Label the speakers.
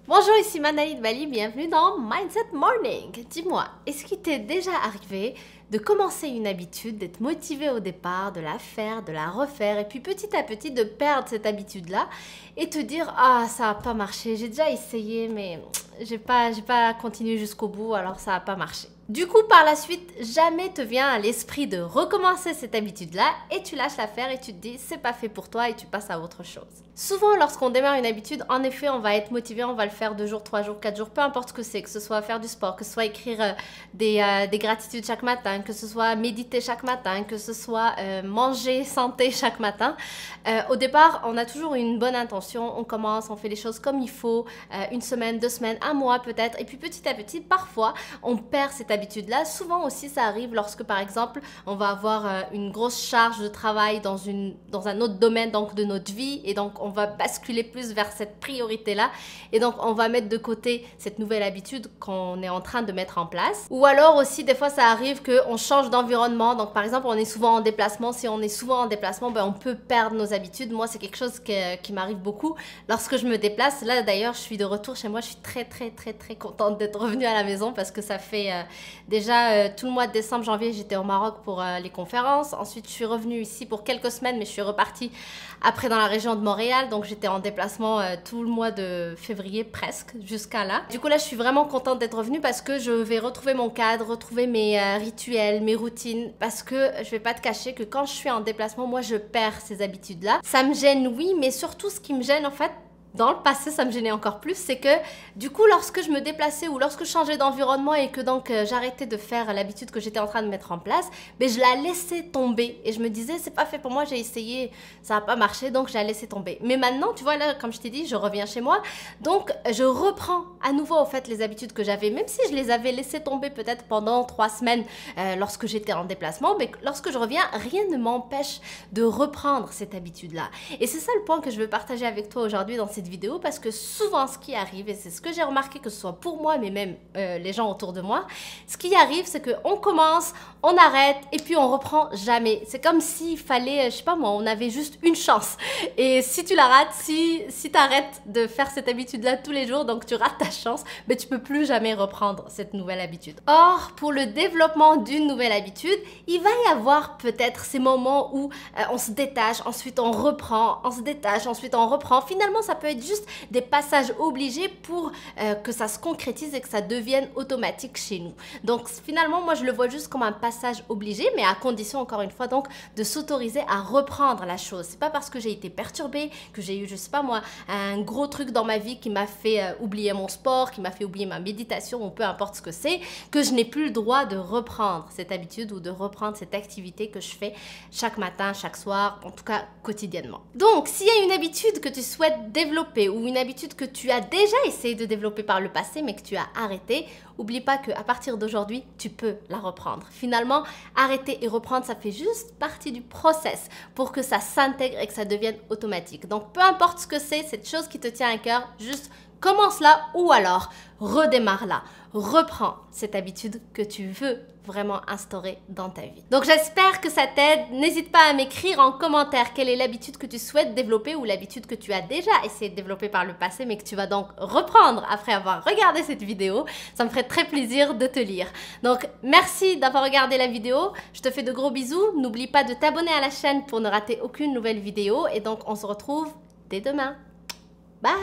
Speaker 1: Bonjour, ici Manali de Bali, bienvenue dans Mindset Morning. Dis-moi, est-ce qu'il t'est déjà arrivé de commencer une habitude, d'être motivé au départ, de la faire, de la refaire, et puis petit à petit de perdre cette habitude-là et te dire « Ah, ça n'a pas marché, j'ai déjà essayé, mais j'ai pas continué jusqu'au bout, alors ça n'a pas marché. » Du coup, par la suite, jamais te vient à l'esprit de recommencer cette habitude-là et tu lâches l'affaire et tu te dis « C'est pas fait pour toi » et tu passes à autre chose. Souvent, lorsqu'on démarre une habitude, en effet, on va être motivé, on va le faire 2 jours, 3 jours, 4 jours, peu importe ce que c'est, que ce soit faire du sport, que ce soit écrire des gratitudes chaque matin, que ce soit méditer chaque matin, que ce soit manger santé chaque matin. Au départ, on a toujours une bonne intention, on commence, on fait les choses comme il faut, 1 semaine, 2 semaines, 1 mois peut-être, et puis petit à petit, parfois, on perd cette habitude-là. Souvent aussi, ça arrive lorsque, par exemple, on va avoir une grosse charge de travail dans un autre domaine donc, de notre vie, et donc on va basculer plus vers cette priorité-là, et donc on va mettre de côté cette nouvelle habitude qu'on est en train de mettre en place. Ou alors aussi, des fois, ça arrive qu'on change d'environnement. Donc, par exemple, on est souvent en déplacement. Si on est souvent en déplacement, ben, on peut perdre nos habitudes. Moi, c'est quelque chose qui m'arrive beaucoup lorsque je me déplace. Là, d'ailleurs, je suis de retour chez moi. Je suis très contente d'être revenue à la maison parce que ça fait déjà tout le mois de décembre, janvier, j'étais au Maroc pour les conférences. Ensuite, je suis revenue ici pour quelques semaines, mais je suis repartie après dans la région de Montréal. Donc, j'étais en déplacement tout le mois de février presque jusqu'à là. Du coup, là, je suis vraiment contente d'être revenue parce que je vais retrouver mon cadre, retrouver mes rituels, mes routines, parce que je vais pas te cacher que quand je suis en déplacement, moi, je perds ces habitudes-là. Ça me gêne, oui, mais surtout, ce qui me gêne, en fait, dans le passé, ça me gênait encore plus, c'est que du coup, lorsque je me déplaçais ou lorsque je changeais d'environnement et que donc j'arrêtais de faire l'habitude que j'étais en train de mettre en place, ben, je la laissais tomber et je me disais, c'est pas fait pour moi, j'ai essayé, ça n'a pas marché, donc je la laissais tomber. Mais maintenant, tu vois, là, comme je t'ai dit, je reviens chez moi, donc je reprends à nouveau, en fait, les habitudes que j'avais, même si je les avais laissées tomber peut-être pendant 3 semaines lorsque j'étais en déplacement, mais lorsque je reviens, rien ne m'empêche de reprendre cette habitude-là. Et c'est ça le point que je veux partager avec toi aujourd'hui dans cette vidéo, parce que souvent ce qui arrive, et c'est ce que j'ai remarqué, que ce soit pour moi mais même les gens autour de moi, ce qui arrive, c'est qu'on commence, on arrête et puis on reprend jamais. C'est comme s'il fallait, je sais pas moi, on avait juste une chance, et si tu la rates, si tu arrêtes de faire cette habitude là tous les jours, donc tu rates ta chance, mais tu peux plus jamais reprendre cette nouvelle habitude. Or, pour le développement d'une nouvelle habitude, il va y avoir peut-être ces moments où on se détache, ensuite on reprend, on se détache, ensuite on reprend. Finalement, ça peut être juste des passages obligés pour que ça se concrétise et que ça devienne automatique chez nous. Donc finalement, moi je le vois juste comme un passage obligé, mais à condition, encore une fois, donc de s'autoriser à reprendre la chose. C'est pas parce que j'ai été perturbée, que j'ai eu, je sais pas moi, un gros truc dans ma vie qui m'a fait oublier mon sport, qui m'a fait oublier ma méditation, ou peu importe ce que c'est, que je n'ai plus le droit de reprendre cette habitude ou de reprendre cette activité que je fais chaque matin, chaque soir, en tout cas quotidiennement. Donc, s'il y a une habitude que tu souhaites développer ou une habitude que tu as déjà essayé de développer par le passé mais que tu as arrêté, oublie pas qu'à partir d'aujourd'hui, tu peux la reprendre. Finalement, arrêter et reprendre, ça fait juste partie du process pour que ça s'intègre et que ça devienne automatique. Donc, peu importe ce que c'est, cette chose qui te tient à cœur, juste commence là ou alors redémarre là. Reprends cette habitude que tu veux vraiment instaurer dans ta vie. Donc j'espère que ça t'aide. N'hésite pas à m'écrire en commentaire quelle est l'habitude que tu souhaites développer ou l'habitude que tu as déjà essayé de développer par le passé mais que tu vas donc reprendre après avoir regardé cette vidéo. Ça me ferait très plaisir de te lire. Donc merci d'avoir regardé la vidéo. Je te fais de gros bisous. N'oublie pas de t'abonner à la chaîne pour ne rater aucune nouvelle vidéo et donc on se retrouve dès demain. Bye!